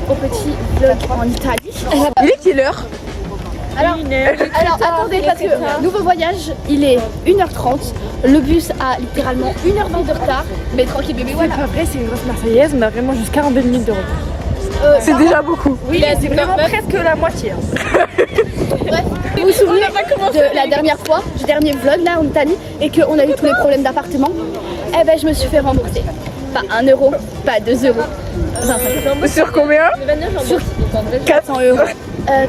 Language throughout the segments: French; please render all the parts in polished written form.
au petit vlog en Italie. Il est quelle heure? Alors attendez, parce que nouveau voyage, il est 1h30. Le bus a littéralement 1h20 de retard. Mais tranquille bébé, voilà. Après, c'est une grosse Marseillaise, on a vraiment juste 42 minutes de retard. C'est ça déjà beaucoup. Oui, c'est vraiment presque la moitié. Bref, vous vous souvenez de la dernière fois, du dernier vlog là en Italie, et qu'on a eu tous les problèmes d'appartement? Eh ben, je me suis fait rembourser. Pas 1 euro, pas 2 euros. 25 Sur combien? Sur 400 euros.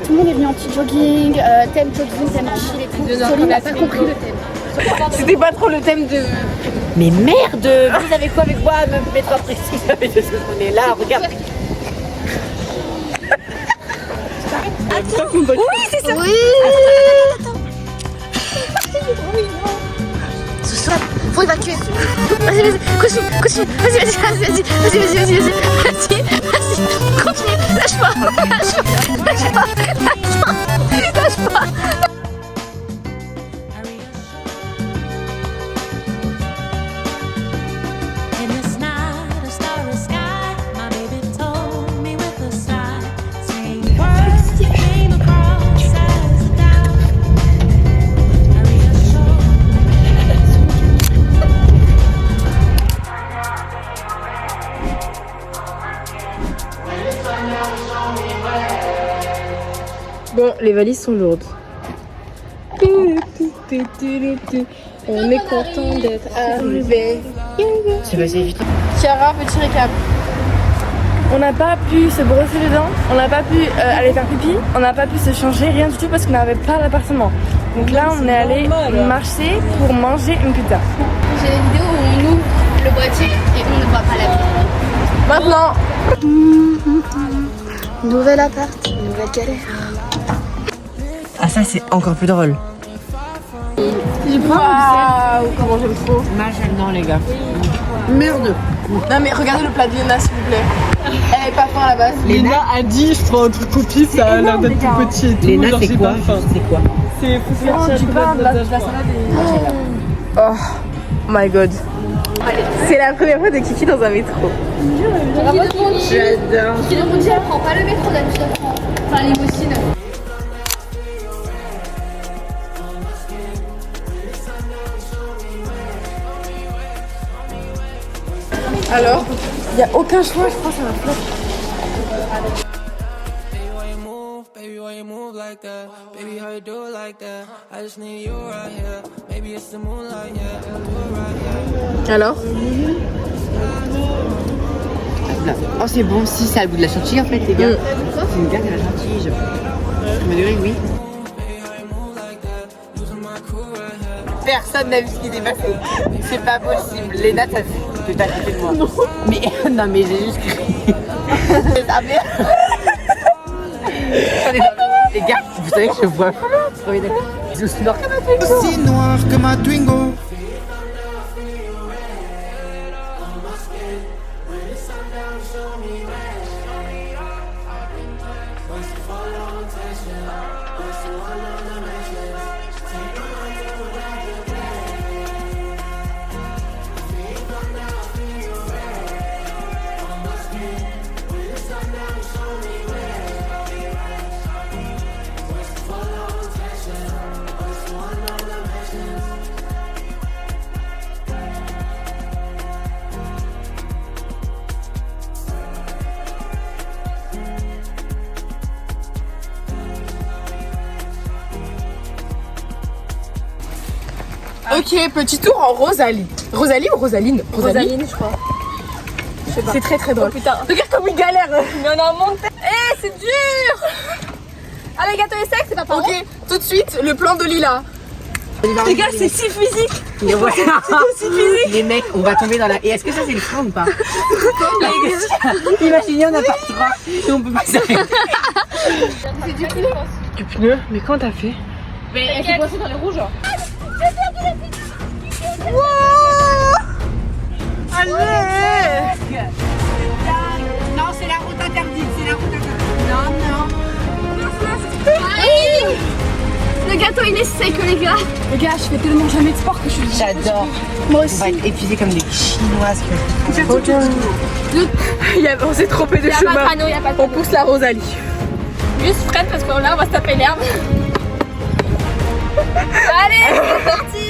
Tout le monde est venu en petit jogging, thème jogging, thème chill et tout. Soline n'a pas compris le thème. C'était pas trop le thème de... Mais merde, vous avez quoi avec moi à me mettre après si vous savez de ce qu'on est là, regarde. Oui, c'est ça. Oui. Ce soir, faut évacuer. Vas-y, continue. Vas-y, continue. Lâche pas. Bon, les valises sont lourdes. On est content d'être arrivé. C'est passé vite. Chiara, petit récap. On n'a pas pu se brosser les dents, on n'a pas pu aller faire pipi, on n'a pas pu se changer, rien du tout parce qu'on n'avait pas d'appartement. Donc là, on est allé marcher pour manger une pizza. J'ai des vidéos où on ouvre le boîtier et on ne voit pas la vie. Maintenant, Nouvel appart, nouvelle galère. Ah ça c'est encore plus drôle. waouh, comment j'aime trop. Moi j'aime non les gars. Merde. Non mais regardez le plat de Léna s'il vous plaît. Elle est pas faim à la base. Léna a dit je prends un truc au pif, ça a l'air d'être tout petit et tout. Léna genre, c'est j'ai quoi? pas faim. C'est quoi? C'est Du pain, de la salade et... Oh my god. C'est la première fois de Kiki dans un métro. J'adore. Qui de Mondi, elle prend pas le métro d'habitude, elle prend enfin limousine. Alors, il n'y a aucun choix, je pense, à la flop. Baby, why you move like that? Baby, how you do it like that? I just need you right here. Maybe it's the moonlight, yeah. Do it right here. Alors Oh c'est bon, si ça a le goût de la chantilly en fait les gars. C'est une gare de la chantilly genre. Je me dirais oui. Personne n'a vu ce qui s'est passé. C'est pas possible. Léna t'as vu que t'as côté de moi. Non. Mais non mais j'ai juste crié. Ah merde. Les gars, vous savez que je vois flou. Oui d'accord. C'est aussi noir que ma Twingo. Aussi noir que ma Twingo. Ok, petit tour en Rosalie. Rosalie ou Rosaline? Rosaline, je crois. C'est très très drôle. Oh putain. Regarde comme il galère. Mais on est en montée. Eh, c'est dur. Ah, les gâteaux et secs, c'est pas par Ok, tout de suite, le plan de Lila. Les gars, c'est si physique. Les, les mecs, on va tomber dans la... Et est-ce que ça c'est le frein ou pas? Imaginez, on n'a pas le droit et on peut pas s'arrêter. C'est du pneu. Du pneu? Mais comment t'as fait? Mais elle s'est coincée dans les rouges. Allez! Non, c'est la route interdite, c'est la route interdite. Non. Le gâteau il est sec les gars. Les gars, je fais tellement jamais de sport que je suis J'adore. Moi On aussi. va être épuisés comme des chinoises. On s'est trompé de chemin. On pousse la Rosalie. Juste freine parce que là on va se taper l'herbe. Allez, c'est parti.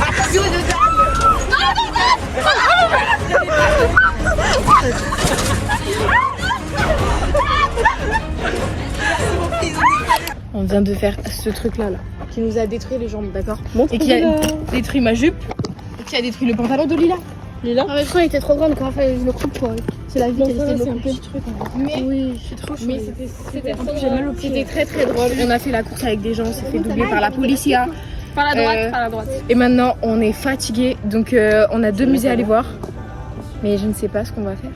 Attention de On vient de faire ce truc là qui nous a détruit les jambes, d'accord? Et qui a détruit ma jupe et qui a détruit le pantalon de Lila. Ah mais je crois qu'elle était trop grande quand je le coupe quoi. C'est la vie qui a décidé de le couper. Mais Oui. je suis trop chaude. Mais c'était très très drôle. On a fait la course avec des gens, on s'est fait doubler par la policia. Par la droite, par la droite. Et maintenant on est fatigué, donc on a 2 musées à aller voir. Mais je ne sais pas ce qu'on va faire.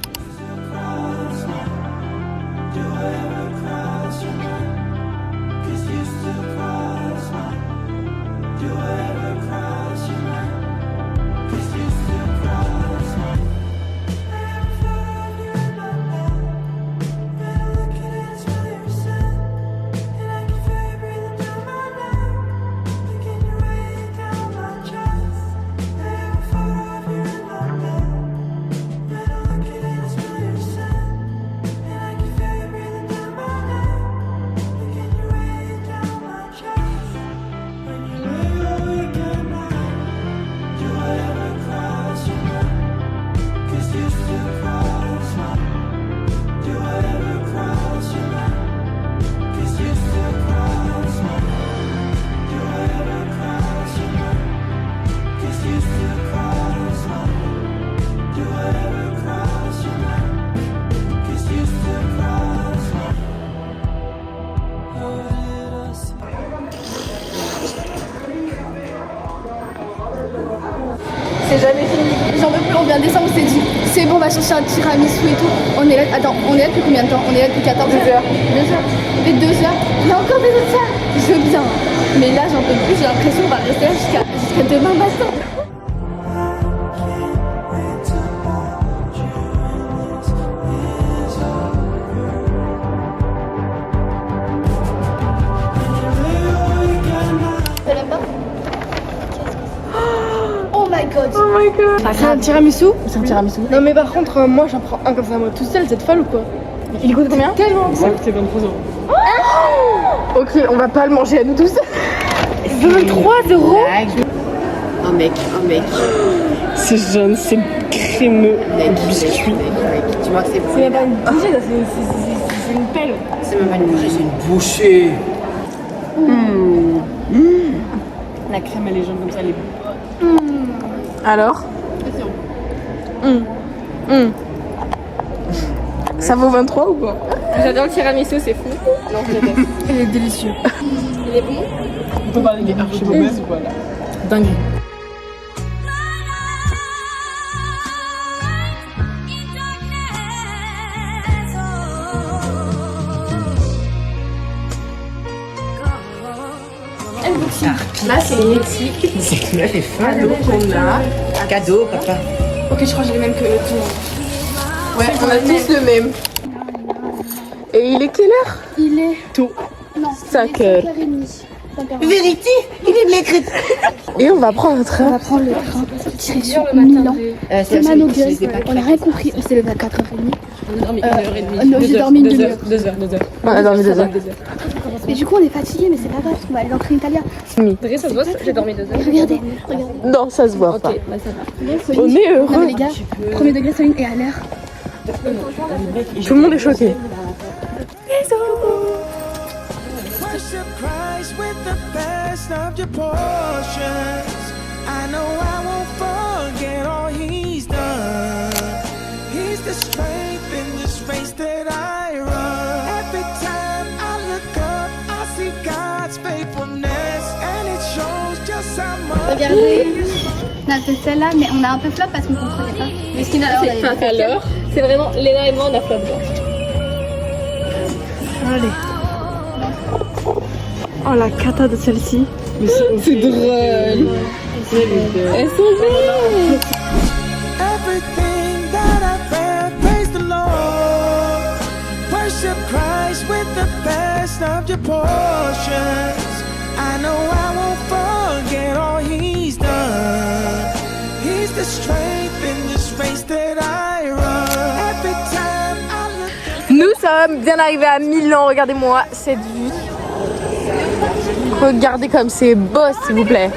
C'est jamais fini. J'en peux plus, on vient de descendre, on s'est dit c'est bon, on va chercher un tiramisu et tout. On est là, attends, on est là depuis combien de temps? On est là depuis 14 heures. 2 heures. 2 heures. Ça fait 2 heures. Il y a encore des autres salles. Je veux bien. Mais là, j'en peux plus, j'ai l'impression qu'on va rester là jusqu'à demain matin. Oh my god. C'est un tiramisu? C'est un tiramisu. Non mais par contre, moi j'en prends un comme ça, moi toute seule, c'est folle ou quoi? Il coûte combien? Tellement. Ça a coûté 23 euros. Ok, on va pas le manger à nous tous. 23 euros? Un mec. C'est jaune, c'est crémeux. Biscuit. Tu vois que c'est bon. C'est même pas une bouchée, ça, c'est une pelle. C'est même pas une bouchée, c'est une bouchée. La crème, elle est jaune comme ça, elle est bonne. Alors? Ça vaut 23 ou quoi? J'adore le tiramisu, c'est fou. Non, je déteste. Il est délicieux. Il est bon. On peut parler des archi mauvaises ou pas là? Dingue. Là, c'est une éthique. C'est que là, les cadeaux qu'on a. Cadeau, papa. Ok, je crois que j'ai les mêmes que tout le monde. Ouais, on a tous le même. Et il est quelle heure? Il est. Tôt. Non. 5 heures. 5h30. Vérité, il est de l'écrit. Et on va prendre un train. On va prendre le train direction Milan. C'est Manogueul. On n'a rien compris. On s'est levé à 4h30. On a dormi 1h30. Non, j'ai dormi une demi-heure. 2 heures. On a dormi 2 heures. Et du coup, on est fatigué, mais c'est pas grave, parce qu'on va aller dans le train italien. Vrai, ça se voit, j'ai dormi 2 heures. Regardez. Non, ça se voit pas. Ok, bah ça va. On est Non, heureux. mais les gars, premier degré, Soline est à l'heure. Tout le monde est choqué. Worship Christ with the best of your portions. I know I won't forget all he's done. He's the strength in this race that I run. Every time I look up, I see God's faithfulness, and it shows just how much. Regardez. On a fait celle-là, mais on a un peu flop parce qu'on comprenait pas. Mais ce qui n'a Alors, c'est vraiment Léna et moi, on a flop. Allez. Oh la cata de celle-ci. C'est drôle. Elles sont belles. Everything that I've read, praise the Lord. Worship Christ with the best of your portion. I know I won't forget all he's done. He's the strength in this race that I run. Every time I look Nous sommes bien arrivés à Milan, regardez-moi cette vue. Regardez comme c'est beau s'il vous plaît.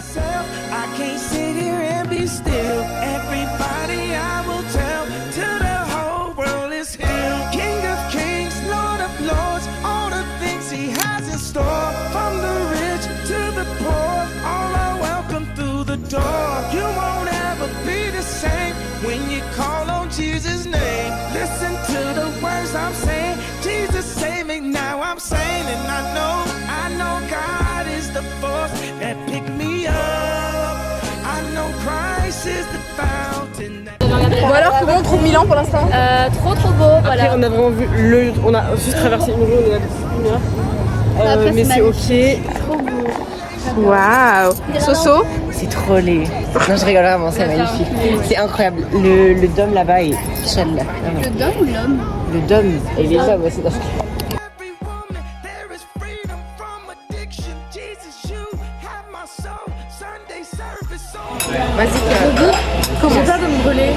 myself, I can't sit here and be still. Everybody I will tell till the whole world is healed. King of kings, Lord of lords, all the things he has in store. From the rich to the poor, all are welcome through the door. You won't ever be the same when you call on Jesus' name. Listen to the words I'm saying. Jesus save me, now I'm saying, and I know God is the force that picked me up. I know Christ is the fountain that... Bon alors comment on trouve Milan pour l'instant? Trop beau, voilà. Après, on a vraiment vu on a juste traversé une rue, on est là depuis 1 heure. Après, Mais c'est ok. Waouh. Soso. C'est trop laid. Non, je rigole vraiment, c'est magnifique. C'est incroyable. Le dôme là-bas est chale là. Le dôme ou l'homme? Le dôme et les hommes aussi. Every woman, there is freedom from addiction. Jesus, you have my soul. Sunday service on. Vas-y. Comment ça de me brûler?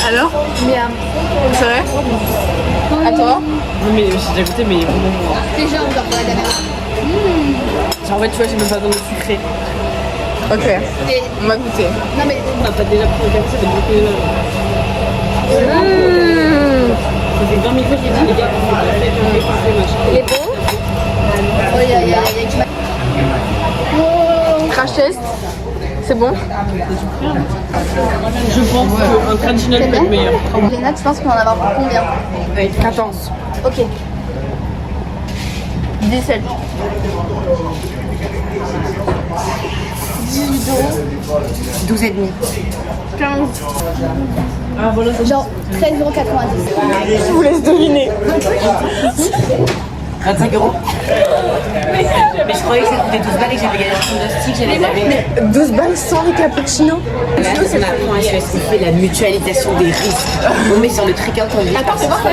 Alors? Miam. C'est vrai? À toi? Non, mais j'ai déjà goûté, mais vraiment. Déjà, on dort pour la caméra. Genre, en fait, tu vois, j'ai même pas besoin de sucré. Ok, Et... on va goûter. Non mais... Ah, t'as déjà pris le café, t'as beaucoup de. Ça fait 20 minutes que j'ai dit, les gars, on fait le café, machin. Il est bon? Oh, il y a qui m'a... Crash test. C'est bon? Je pense qu'un traditionnel peut être meilleur. Léna, tu penses qu'on va en avoir pour combien? 14. Ok. 17. 12 et demi. 15. Genre 13,90 €. Je vous laisse deviner. 25 €. Mais je croyais que ça coûtait 12 balles et que j'avais gagné un pronostic, j'allais laver. 12 balles sans les cappuccinos. Là, on apprend à SES, on fait la mutualisation des risques. On met sur le trigger qu'on dit. Attends, c'est bon ça?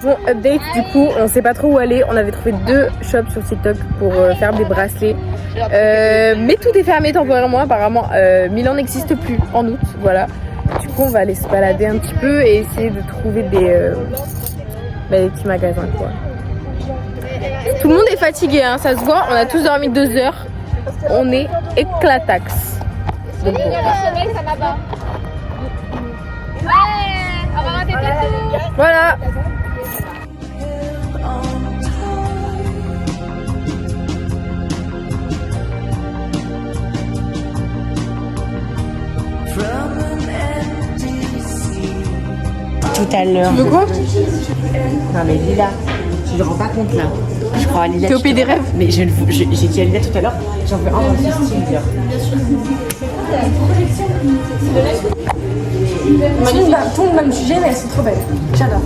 Bon, update du coup, on sait pas trop où aller. On avait trouvé 2 shops sur TikTok pour faire des bracelets. Mais tout est fermé temporairement. Apparemment, Milan n'existe plus en août. Voilà. Du coup, on va aller se balader un petit peu et essayer de trouver des petits magasins quoi. Tout le monde est fatigué, hein, ça se voit. On a tous dormi 2 heures. On est éclatax. Donc, bon. Voilà. Tout à l'heure. Tu veux quoi? Non mais Lila, tu te rends pas compte là. Je crois à Lila. T'es au pays des rêves. Mais j'ai dit à Lila tout à l'heure, j'en veux un dans le style dire. Tout le monde va me juger, mais elles sont trop belles. J'adore.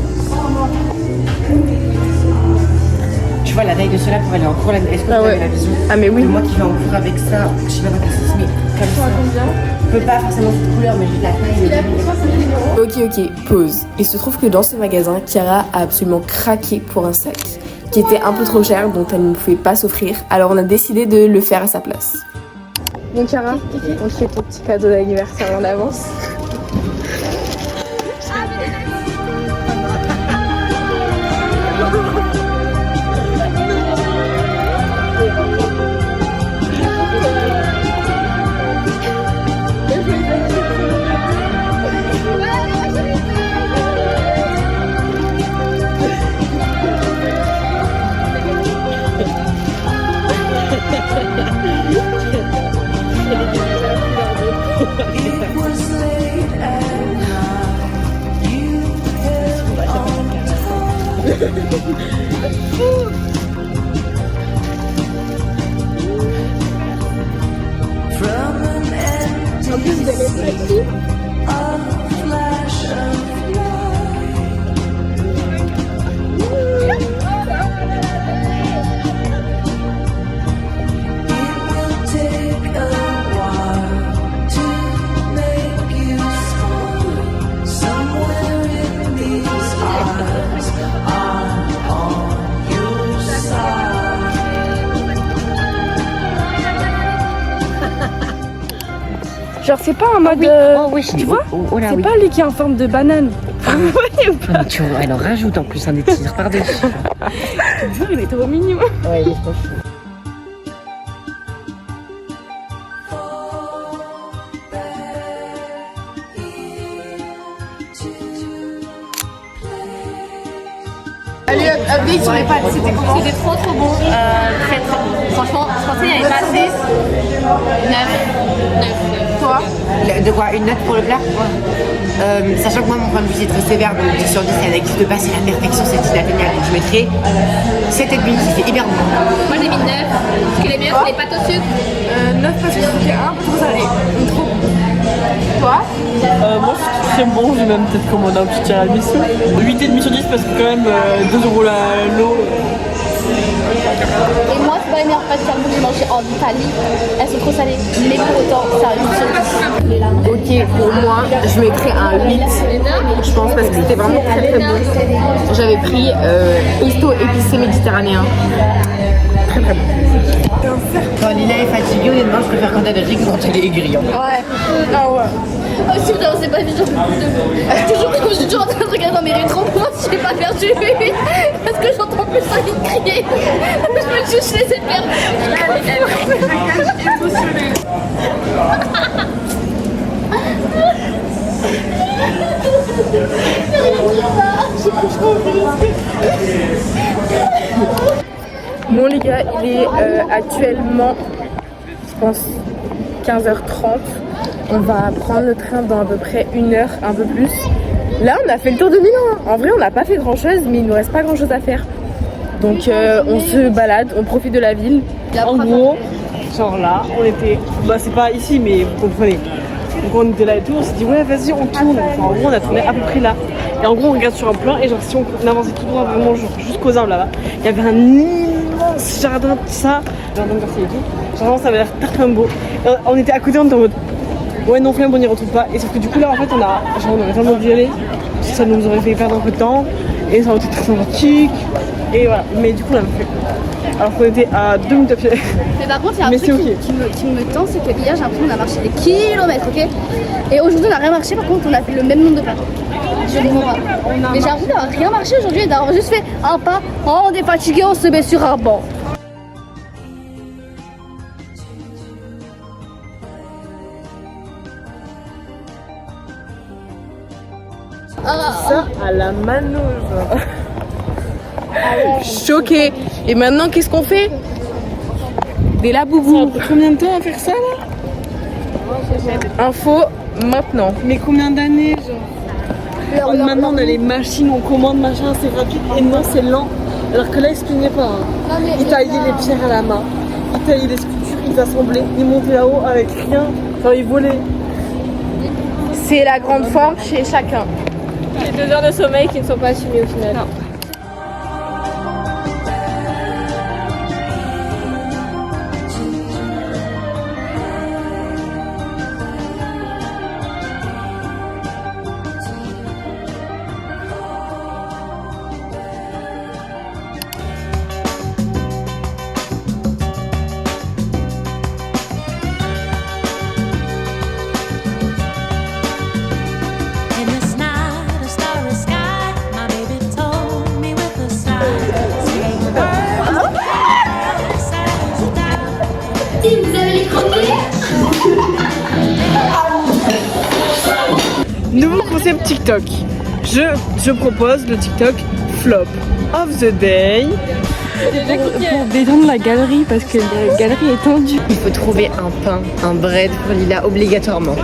Tu vois la taille de cela pour aller en cours, est-ce que Ah vous ouais. avez la vision? Ah mais oui. Moi qui vais en cours avec ça, je sais pas dans quel sens, mais comme ça. Je peux pas forcément cette couleur, mais j'ai la taille. Ok, pause. Il se trouve que dans ce magasin, Chiara a absolument craqué pour un sac qui était un peu trop cher, dont elle ne pouvait pas s'offrir. Alors on a décidé de le faire à sa place. Bon Chiara, on te fait ton petit cadeau d'anniversaire en avance. From an Genre c'est pas en mode... tu vois c'est pas lui qui est en forme de banane. Vous voyez ou pas? Tu vois, elle en rajoute en plus un des tirs par-dessus. Je te jure, il est trop mignon. Ouais, il est trop chou. Allez, update sur les pâtes, c'était comment? C'était trop bon, très très bon. Franchement, je pensais qu'il n'y avait pas assez. 9. Toi? De quoi? Une note pour le plat? Sachant que moi, mon point de vue, c'est très sévère, donc 10 sur 10, elle n'existe pas, c'est la perfection, c'est inatteignable. Donc je mettrais 7,5, c'était hyper bon. Moi j'ai mis 9, parce que les meilleurs c'est les pâtes au sucre. 9 parce que c'était un peu trop salé. Trop. Toi? Moi c'est très bon, j'ai même peut-être commandé un petit tiramisu. 8,5 sur 10 parce que quand même 2 € l'eau. Et moi, c'est pas les meilleures pâtes que j'ai mangées en Italie. Elles sont trop salées, mais pour autant, ça a 8 sur 10. Ok, pour moi, je mettrais un 8, je pense, parce que c'était vraiment très très bon. J'avais pris pesto épicé méditerranéen. Très très bon. Quand Lila est fatiguée, honnêtement, je préfère quand elle est riche que quand elle est aigrie. Ouais. Ah ouais. Oh si putain, c'est pas évident. Je suis toujours en train de regarder dans mes rétros, moi je l'ai pas perdu. Parce que j'entends plus ça crier. Je me suis juste laissé perdre. Bon les gars, il est actuellement, je pense, 15h30. On va prendre le train dans à peu près 1 heure, un peu plus. Là, on a fait le tour de Milan. En vrai, on n'a pas fait grand chose, mais il nous reste pas grand chose à faire. Donc, on se balade, on profite de la ville. En gros, genre là, on était... Bah c'est pas ici, mais vous comprenez. Donc on était là et tout, on s'est dit ouais vas-y on tourne. Enfin, en gros on a tourné à peu près là. Et en gros on regarde sur un plan et genre si on avançait tout droit vraiment genre jusqu'aux arbres là-bas, il y avait un immense jardin, tout ça, jardin de quartier et tout. Genre ça avait l'air très beau. On était à côté, on était en mode ouais non flemme on n'y retrouve pas. Et sauf que du coup là en fait on aurait vraiment dû y aller. Ça nous aurait fait perdre un peu de temps et ça aurait été très sympathique. Et voilà, mais du coup on l'a fait. Alors qu'on était à 2 minutes à pied. Mais par contre, il y a un truc qui me tend, c'est que hier j'ai l'impression qu'on a marché des kilomètres, ok? Et aujourd'hui on n'a rien marché, par contre on a fait le même nombre de pas. Je comprends pas. Mais j'ai l'impression d'avoir rien marché aujourd'hui et d'avoir juste fait un pas. Oh, on est fatigué, on se met sur un banc. Ça à la mano genre. Choqué. Et maintenant, qu'est-ce qu'on fait? Des laboubous. Ça a pris combien de temps à faire ça là? Info maintenant. Mais combien d'années genre? Maintenant on a les machines, on commande machin, c'est rapide et non c'est lent. Alors que là il se plaignait pas. Hein. Il taillait les pierres à la main, il taillait les sculptures, il assemblait, il montait là-haut avec rien, genre il volait. C'est la grande forme chez chacun. Les 2 heures de sommeil qui ne sont pas assumées au final. Non. Nouveau concept TikTok. Je propose le TikTok Flop of the Day. Pour détendre la galerie parce que la galerie est tendue. Il faut trouver un pain, un bread pour Lila obligatoirement.